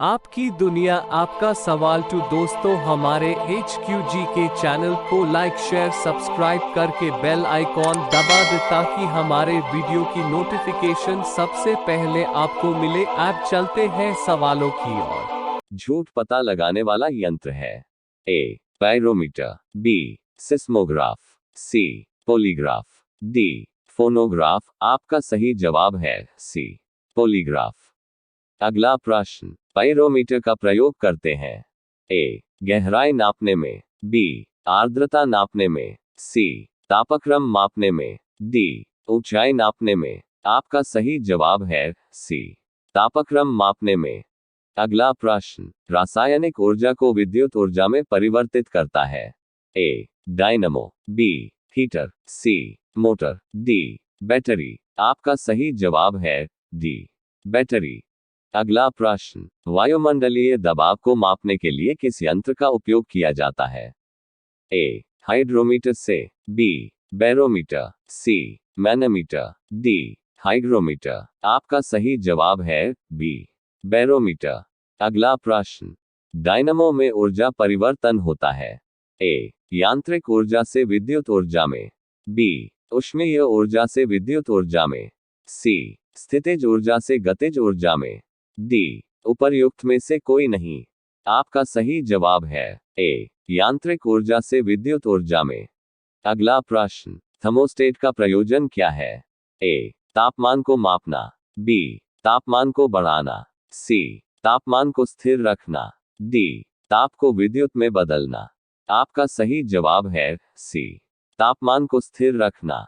आपकी दुनिया आपका सवाल टू दोस्तों हमारे HQG के चैनल को लाइक शेयर सब्सक्राइब करके बेल आइकॉन दबा दे ताकि हमारे वीडियो की नोटिफिकेशन सबसे पहले आपको मिले। अब चलते हैं सवालों की ओर। झूठ पता लगाने वाला यंत्र है। ए पायरोमीटर, बी सिस्मोग्राफ, सी पॉलीग्राफ, डी फोनोग्राफ। आपका सही जवाब है सी पॉलीग्राफ। अगला प्रश्न, पायरोमीटर का प्रयोग करते हैं ए गहराई नापने में, बी आर्द्रता नापने में, सी तापक्रम मापने में, डी ऊंचाई नापने में। आपका सही जवाब है सी तापक्रम मापने में। अगला प्रश्न, रासायनिक ऊर्जा को विद्युत ऊर्जा में परिवर्तित करता है ए डायनमो, बी हीटर, सी मोटर, डी बैटरी। आपका सही जवाब है डी बैटरी। अगला प्रश्न, वायुमंडलीय दबाव को मापने के लिए किस यंत्र का उपयोग किया जाता है? ए हाइड्रोमीटर से, बी बैरोमीटर, सी मैनोमीटर, डी हाइग्रोमीटर। आपका सही जवाब है बी बैरोमीटर। अगला प्रश्न, डायनमो में ऊर्जा परिवर्तन होता है ए यांत्रिक ऊर्जा से विद्युत ऊर्जा में, बी ऊष्मीय ऊर्जा से विद्युत ऊर्जा में, सी स्थितिज ऊर्जा से गतिज ऊर्जा में, डी उपर्युक्त में से कोई नहीं। आपका सही जवाब है ए यांत्रिक ऊर्जा से विद्युत ऊर्जा में। अगला प्रश्न, थर्मोस्टेट का प्रयोजन क्या है? ए तापमान को मापना, बी तापमान को बढ़ाना, सी तापमान को स्थिर रखना, डी ताप को विद्युत में बदलना। आपका सही जवाब है सी तापमान को स्थिर रखना।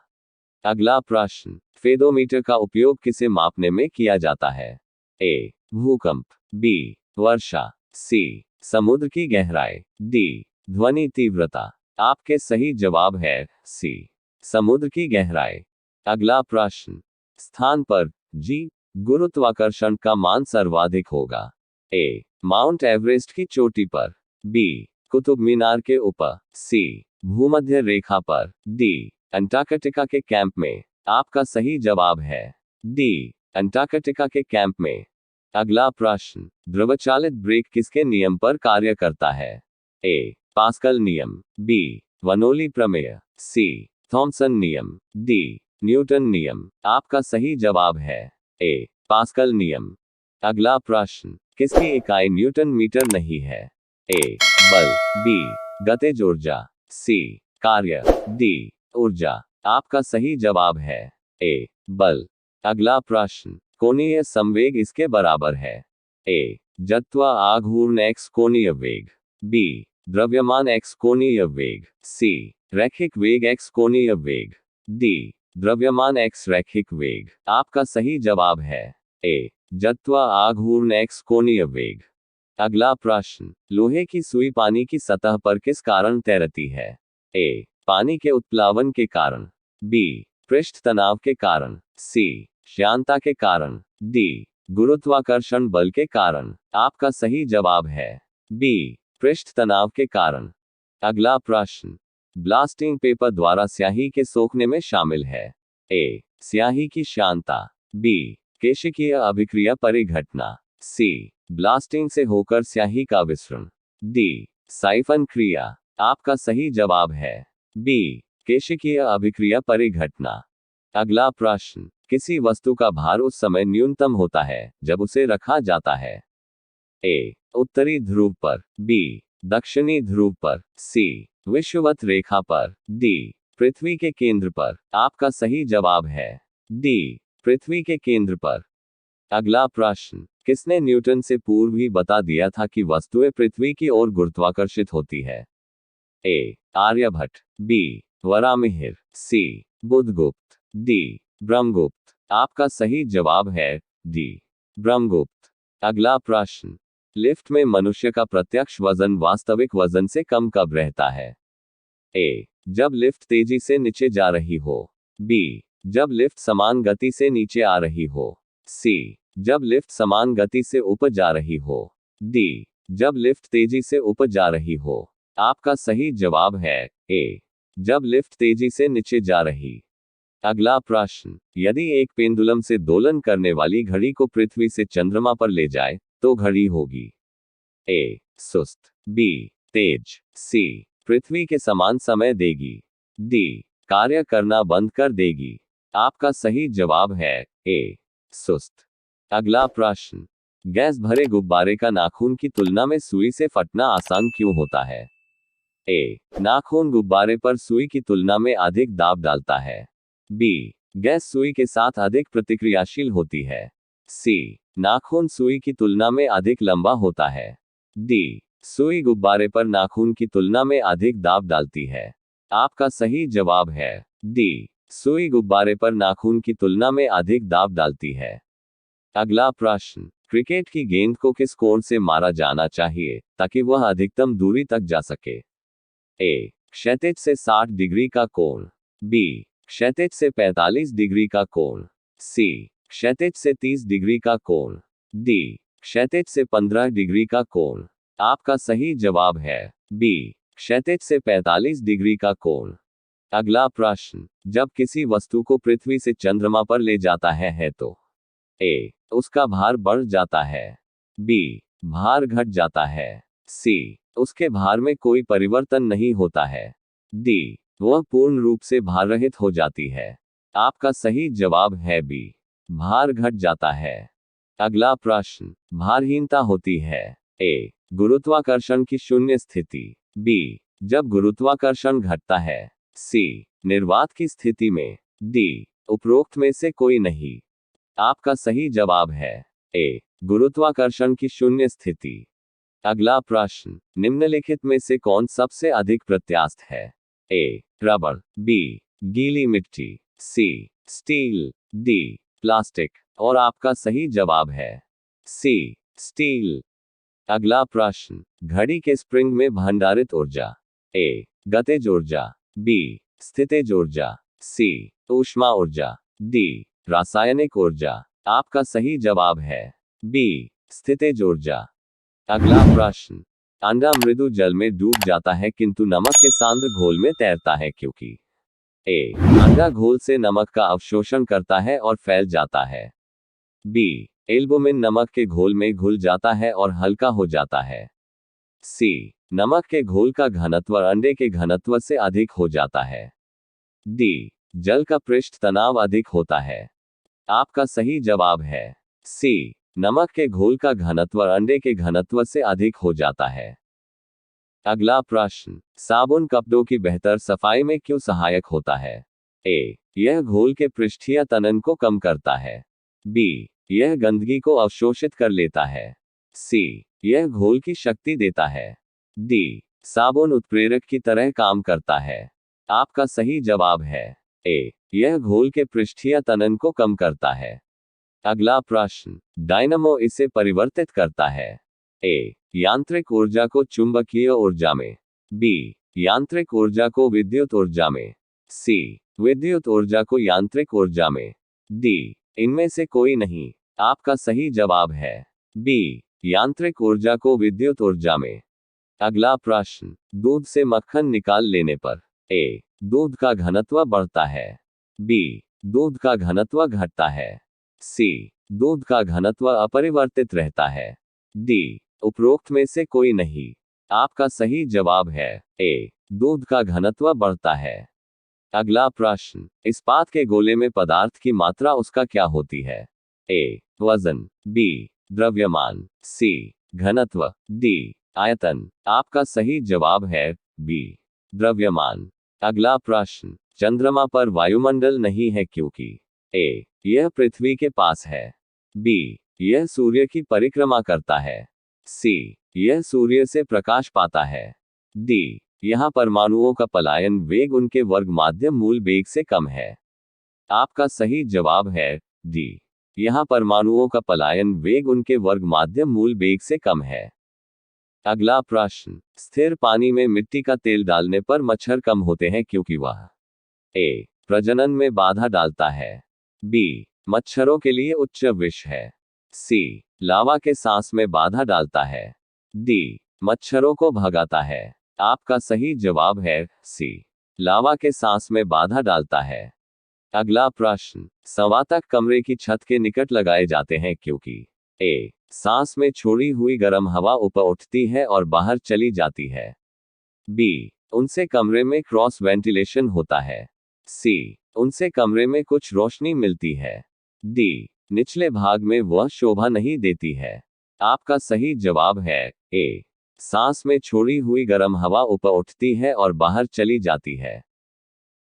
अगला प्रश्न, फेदोमीटर का उपयोग किसे मापने में किया जाता है? ए भूकंप, बी वर्षा, सी समुद्र की गहराई, डी ध्वनि तीव्रता। आपके सही जवाब है सी समुद्र की गहराई। अगला प्रश्न, स्थान पर जी गुरुत्वाकर्षण का मान सर्वाधिक होगा ए माउंट एवरेस्ट की चोटी पर, बी कुतुब मीनार के ऊपर, सी भूमध्य रेखा पर, डी अंटार्कटिका के कैंप में। आपका सही जवाब है डी अंटार्कटिका के कैंप में। अगला प्रश्न, द्रवचालित ब्रेक किसके नियम पर कार्य करता है? ए पास्कल नियम, बी वनोली प्रमेय, सी थॉमसन नियम, डी न्यूटन नियम। आपका सही जवाब है ए पास्कल नियम। अगला प्रश्न, किसकी इकाई न्यूटन मीटर नहीं है? ए बल, बी गतिज ऊर्जा, सी कार्य, डी ऊर्जा। आपका सही जवाब है ए बल। अगला प्रश्न, कोणीय संवेग इसके बराबर है? ए जत्वा आघूर्ण एक्स कोणीय वेग, बी द्रव्यमान एक्स कोणीय वेग, सी रैखिक वेग एक्स कोणीय वेग, डी द्रव्यमान एक्स रैखिक वेग। आपका सही जवाब है ए जत्वा आघूर्ण एक्स कोणीय वेग। अगला प्रश्न, लोहे की सुई पानी की सतह पर किस कारण तैरती है? ए पानी के उत्प्लावन के कारण, बी पृष्ठ तनाव के कारण, सी श्यानता के कारण, डी गुरुत्वाकर्षण बल के कारण। आपका सही जवाब है बी पृष्ठ तनाव के कारण। अगला प्रश्न, ब्लास्टिंग पेपर द्वारा स्याही के सोखने में शामिल है? ए स्याही की श्यानता, बी केशिकीय अभिक्रिया परिघटना, सी ब्लास्टिंग से होकर स्याही का विसरण, डी साइफन क्रिया। आपका सही जवाब है बी केशिकीय अभिक्रिया परिघटना। अगला प्रश्न, किसी वस्तु का भार उस समय न्यूनतम होता है जब उसे रखा जाता है? ए उत्तरी ध्रुव पर, बी दक्षिणी ध्रुव पर, सी विषुवत रेखा पर, डी पृथ्वी के केंद्र पर। आपका सही जवाब है डी पृथ्वी के केंद्र पर। अगला प्रश्न, किसने न्यूटन से पूर्व ही बता दिया था कि वस्तुएं पृथ्वी की ओर गुरुत्वाकर्षित होती है? ए आर्यभट्ट, बी वराहमिहिर, सी बुधगुप्त, डी ब्रह्मगुप्त। आपका सही जवाब है डी ब्रह्मगुप्त। अगला प्रश्न, लिफ्ट में मनुष्य का प्रत्यक्ष वजन वास्तविक वजन से कम कब रहता है? ए जब लिफ्ट तेजी से नीचे जा रही हो, बी जब लिफ्ट समान गति से नीचे आ रही हो, सी जब लिफ्ट समान गति से ऊपर जा रही हो, डी जब लिफ्ट तेजी से ऊपर जा रही हो। आपका सही जवाब है ए जब लिफ्ट तेजी से नीचे जा रही। अगला प्रश्न, यदि एक पेंडुलम से दोलन करने वाली घड़ी को पृथ्वी से चंद्रमा पर ले जाए तो घड़ी होगी। ए सुस्त, बी तेज, सी पृथ्वी के समान समय देगी, डी कार्य करना बंद कर देगी। आपका सही जवाब है ए सुस्त। अगला प्रश्न, गैस भरे गुब्बारे का नाखून की तुलना में सुई से फटना आसान क्यों होता है? ए नाखून गुब्बारे पर सुई की तुलना में अधिक दाब डालता है, बी गैस सुई के साथ अधिक प्रतिक्रियाशील होती है, सी नाखून सुई की तुलना में अधिक लंबा होता है, डी सुई गुब्बारे पर नाखून की तुलना में अधिक दाब डालती है। आपका सही जवाब है डी सुई गुब्बारे पर नाखून की तुलना में अधिक दाब डालती है। अगला प्रश्न, क्रिकेट की गेंद को किस कोण से मारा जाना चाहिए ताकि वह अधिकतम दूरी तक जा सके? ए क्षैतिज से 60 डिग्री का कोण, बी क्षैतिज से 45 डिग्री का कोण, सी क्षैतिज से 30 डिग्री का कोण, डी क्षैतिज से 15 डिग्री का कोण। आपका सही जवाब है बी क्षैतिज से 45 डिग्री का कोण। अगला प्रश्न, जब किसी वस्तु को पृथ्वी से चंद्रमा पर ले जाता है तो ए उसका भार बढ़ जाता है, बी भार घट जाता है, सी उसके भार में कोई परिवर्तन नहीं होता है, डी वह पूर्ण रूप से भार रहित हो जाती है। आपका सही जवाब है बी भार घट जाता है। अगला प्रश्न, भारहीनता होती है ए गुरुत्वाकर्षण की शून्य स्थिति, बी जब गुरुत्वाकर्षण घटता है, सी निर्वात की स्थिति में, डी उपरोक्त में से कोई नहीं। आपका सही जवाब है ए गुरुत्वाकर्षण की शून्य स्थिति। अगला प्रश्न, निम्नलिखित में से कौन सबसे अधिक प्रत्यास्थ है? ए रबर, बी गीली मिट्टी, सी स्टील, डी प्लास्टिक। और आपका सही जवाब है सी स्टील। अगला प्रश्न, घड़ी के स्प्रिंग में भंडारित ऊर्जा ए गतिज ऊर्जा, बी स्थितिज ऊर्जा, सी ऊष्मा ऊर्जा, डी रासायनिक ऊर्जा। आपका सही जवाब है बी स्थितिज ऊर्जा। अगला प्रश्न, अंडा मृदु जल में डूब जाता है किंतु नमक के सांद्र घोल में तैरता है क्योंकि? ए अंडा घोल से नमक का अवशोषण करता है और फैल जाता है, बी एल्बुमिन नमक के घोल में घुल जाता है और हल्का हो जाता है, सी नमक के घोल का घनत्व अंडे के घनत्व से अधिक हो जाता है, डी जल का पृष्ठ तनाव अधिक होता है। आपका सही जवाब है सी नमक के घोल का घनत्व अंडे के घनत्व से अधिक हो जाता है। अगला प्रश्न, साबुन कपड़ों की बेहतर सफाई में क्यों सहायक होता है? ए यह घोल के पृष्ठीय तनन को कम करता है, बी यह गंदगी को अवशोषित कर लेता है, सी यह घोल की शक्ति देता है, डी साबुन उत्प्रेरक की तरह काम करता है। आपका सही जवाब है ए यह घोल के पृष्ठीय तनन को कम करता है। अगला प्रश्न, डायनामो इसे परिवर्तित करता है। ए यांत्रिक ऊर्जा को चुंबकीय ऊर्जा में, बी यांत्रिक ऊर्जा को विद्युत ऊर्जा में, सी विद्युत ऊर्जा को यांत्रिक ऊर्जा में, डी इनमें से कोई नहीं। आपका सही जवाब है बी यांत्रिक ऊर्जा को विद्युत ऊर्जा में। अगला प्रश्न, दूध से मक्खन निकाल लेने पर ए दूध का घनत्व बढ़ता है, बी दूध का घनत्व घटता है, सी दूध का घनत्व अपरिवर्तित रहता है, डी उपरोक्त में से कोई नहीं। आपका सही जवाब है ए दूध का घनत्व बढ़ता है। अगला प्रश्न, इस्पात के गोले में पदार्थ की मात्रा उसका क्या होती है? ए वजन, बी द्रव्यमान, सी घनत्व, डी आयतन। आपका सही जवाब है बी द्रव्यमान। अगला प्रश्न, चंद्रमा पर वायुमंडल नहीं है क्योंकि? ए यह पृथ्वी के पास है, बी यह सूर्य की परिक्रमा करता है, सी यह सूर्य से प्रकाश पाता है, डी यहाँ परमाणुओं का पलायन वेग उनके वर्ग माध्यम मूल वेग से कम है। आपका सही जवाब है डी यहाँ परमाणुओं का पलायन वेग उनके वर्ग माध्यम मूल वेग से कम है। अगला प्रश्न, स्थिर पानी में मिट्टी का तेल डालने पर मच्छर कम होते हैं क्योंकि वह ए प्रजनन में बाधा डालता है, बी मच्छरों के लिए उच्च विष है, सी लावा के सांस में बाधा डालता है, डी मच्छरों को भगाता है। आपका सही जवाब है सी लावा के सांस में बाधा डालता है। अगला प्रश्न, संवातक कमरे की छत के निकट लगाए जाते हैं क्योंकि? ए, सांस में छोड़ी हुई गर्म हवा ऊपर उठती है और बाहर चली जाती है। बी, उनसे कमरे में क्रॉस वेंटिलेशन होता है। सी, उनसे कमरे में कुछ रोशनी मिलती है। डी, निचले भाग में वह शोभा नहीं देती है। आपका सही जवाब है ए, सांस में छोड़ी हुई गर्म हवा ऊपर उठती है और बाहर चली जाती है।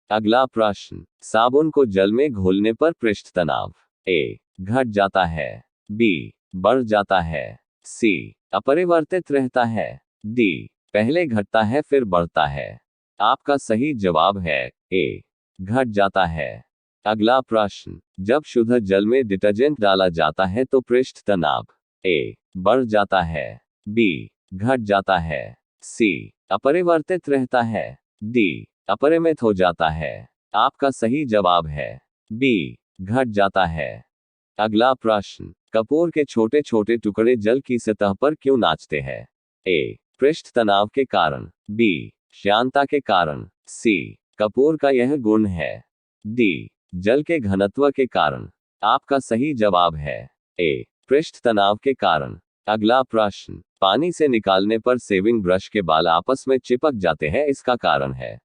अगला प्रश्न, साबुन को जल में घोलने पर पृष्ठ तनाव ए, घट जाता है। बी, बढ़ जाता है। सी, अपरिवर्तित रहता है। डी, पहले घटता है फिर बढ़ता है। आपका सही जवाब है ए, घट जाता है। अगला प्रश्न, जब शुद्ध जल में डिटर्जेंट डाला जाता है तो पृष्ठ तनाव ए, बढ़ जाता है। बी, घट जाता है। सी, अपरिवर्तित रहता है। डी, अपरिमित हो जाता है। आपका सही जवाब है बी, घट जाता है। अगला प्रश्न, कपूर के छोटे छोटे टुकड़े जल की सतह पर क्यों नाचते हैं? ए, पृष्ठ तनाव के कारण। बी, श्यानता के कारण। सी, कपूर का यह गुण है। डी, जल के घनत्व के कारण। आपका सही जवाब है ए, पृष्ठ तनाव के कारण। अगला प्रश्न, पानी से निकालने पर सेविंग ब्रश के बाल आपस में चिपक जाते हैं, इसका कारण है?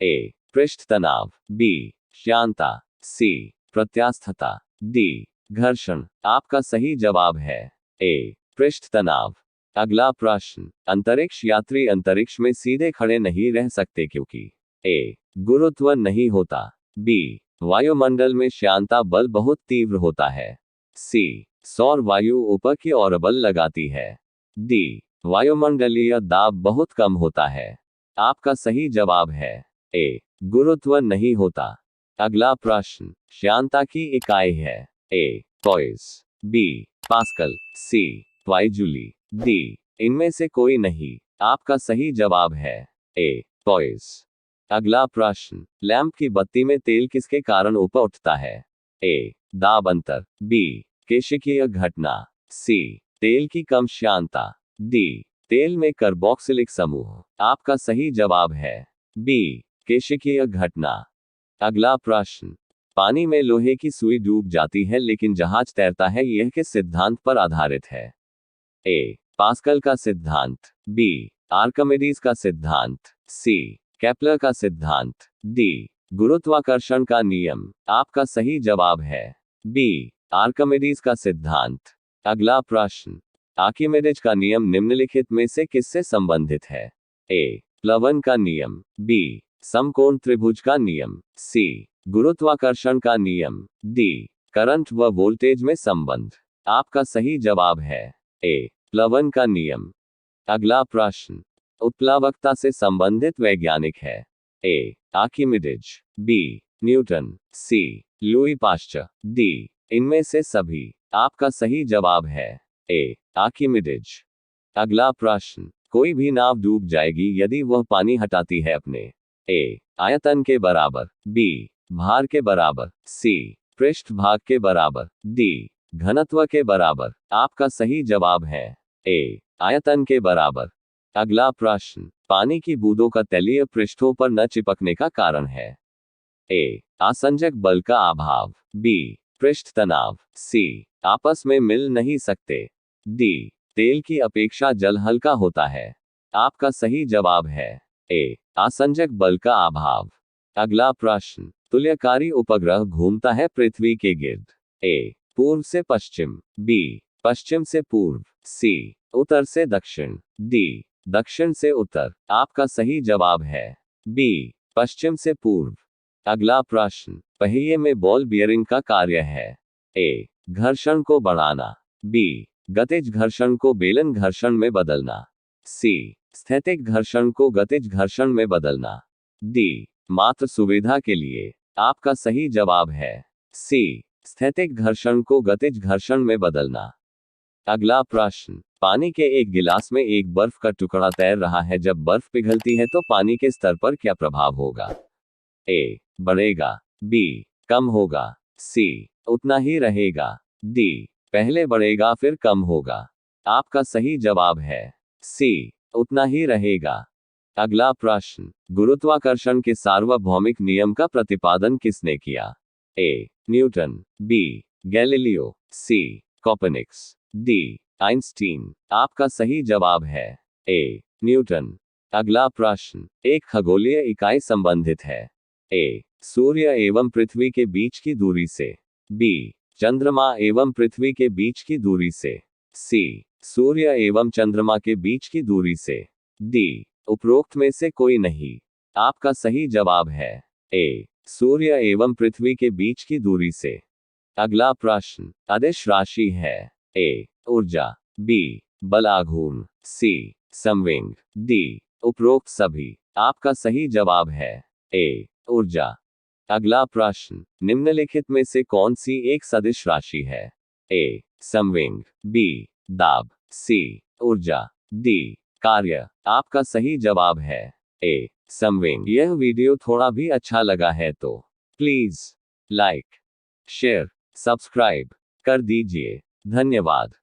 ए, पृष्ठ तनाव। बी, श्यानता। सी, प्रत्यास्थता। डी, घर्षण। आपका सही जवाब है ए, पृष्ठ तनाव। अगला प्रश्न, अंतरिक्ष यात्री अंतरिक्ष में सीधे खड़े नहीं रह सकते क्योंकि ए, गुरुत्व नहीं होता। बी, वायुमंडल में श्यानता बल बहुत तीव्र होता है। सी, सौर वायु ऊपर की ओर बल लगाती है। डी, वायुमंडलीय दाब बहुत कम होता है। आपका सही जवाब है ए, गुरुत्व नहीं होता। अगला प्रश्न, श्यानता की इकाई है? A, poise. B, pascal. C, ट्वाइजूली। डी, इनमें से कोई नहीं। आपका सही जवाब है ए, पॉइस। अगला प्रश्न, लैंप की बत्ती में तेल किसके कारण ऊपर उठता है? ए, दाब अंतर। बी, केशिकीय घटना। सी, तेल की कम श्यानता। डी, तेल में कार्बोक्सिलिक समूह। आपका सही जवाब है बी, केशिकीय घटना। अगला प्रश्न, पानी में लोहे की सुई डूब जाती है लेकिन जहाज तैरता है, यह किस सिद्धांत पर आधारित है? ए, पास्कल का सिद्धांत। बी, आर्किमिडीज का सिद्धांत। सी, केपलर का सिद्धांत। डी, गुरुत्वाकर्षण का नियम। आपका सही जवाब है बी, आर्किमिडीज का सिद्धांत। अगला प्रश्न, आर्किमिडीज का नियम निम्नलिखित में से किससे संबंधित है? ए, प्लवन का नियम। बी, समकोण त्रिभुज का नियम। सी, गुरुत्वाकर्षण का नियम। डी, करंट व वोल्टेज में संबंध। आपका सही जवाब है ए, प्लवन का नियम। अगला प्रश्न, उत्प्लावकता से संबंधित वैज्ञानिक है? A, Archimedes. B, Newton. C, Louis Pasteur. D, इनमें से सभी। आपका सही जवाब है ए, आर्किमिडीज। अगला प्रश्न, कोई भी नाव डूब जाएगी यदि वह पानी हटाती है अपने ए, आयतन के बराबर। बी, भार के बराबर। सी, पृष्ठ भाग के बराबर। डी, घनत्व के बराबर। आपका सही जवाब है ए, आयतन के बराबर। अगला प्रश्न, पानी की बूंदों का तलीय पृष्ठों पर न चिपकने का कारण है? ए, आसंजक बल का अभाव। बी, पृष्ठ तनाव। सी, आपस में मिल नहीं सकते। डी, तेल की अपेक्षा जल हल्का होता है। आपका सही जवाब है ए, आसंजक बल का अभाव। अगला प्रश्न, तुल्यकारी उपग्रह घूमता है पृथ्वी के गिर्द? ए, पूर्व से पश्चिम। बी, पश्चिम से पूर्व। सी, उत्तर से दक्षिण। डी, दक्षिण से उत्तर। आपका सही जवाब है बी, पश्चिम से पूर्व। अगला प्रश्न, पहिए में बॉल बियरिंग का कार्य है? ए, घर्षण को बढ़ाना। बी, गतिज घर्षण को बेलन घर्षण में बदलना। सी, स्थैतिक घर्षण को गतिज घर्षण में बदलना। डी, मात्र सुविधा के लिए। आपका सही जवाब है सी, स्थैतिक घर्षण को गतिज घर्षण में बदलना। अगला प्रश्न, पानी के एक गिलास में एक बर्फ का टुकड़ा तैर रहा है, जब बर्फ पिघलती है तो पानी के स्तर पर क्या प्रभाव होगा? ए, बढ़ेगा। बी, कम होगा। सी, उतना ही रहेगा। डी, पहले बढ़ेगा फिर कम होगा। आपका सही जवाब है सी, उतना ही रहेगा। अगला प्रश्न, गुरुत्वाकर्षण के सार्वभौमिक नियम का प्रतिपादन किसने किया? A, Newton. B, Galileo. C, Copernicus. D Einstein. आपका सही जवाब है ए न्यूटन। अगला प्रश्न एक खगोलीय इकाई संबंधित है। ए सूर्य एवं पृथ्वी के बीच की दूरी से, बी चंद्रमा एवं पृथ्वी के बीच की दूरी से, सी सूर्य एवं चंद्रमा के बीच की दूरी से, डी उपरोक्त में से कोई नहीं। आपका सही जवाब है ए सूर्य एवं पृथ्वी के बीच की दूरी से। अगला प्रश्न अदिश राशि है। ए ऊर्जा, बी बल आघूर्ण, सी समवेग, डी उपरोक्त सभी। आपका सही जवाब है ए ऊर्जा। अगला प्रश्न निम्नलिखित में से कौन सी एक सदिश राशि है? ए समवेग, बी दाब, सी ऊर्जा, डी कार्य। आपका सही जवाब है ए समवेग। यह वीडियो थोड़ा भी अच्छा लगा है तो प्लीज लाइक शेयर सब्सक्राइब कर दीजिए। धन्यवाद।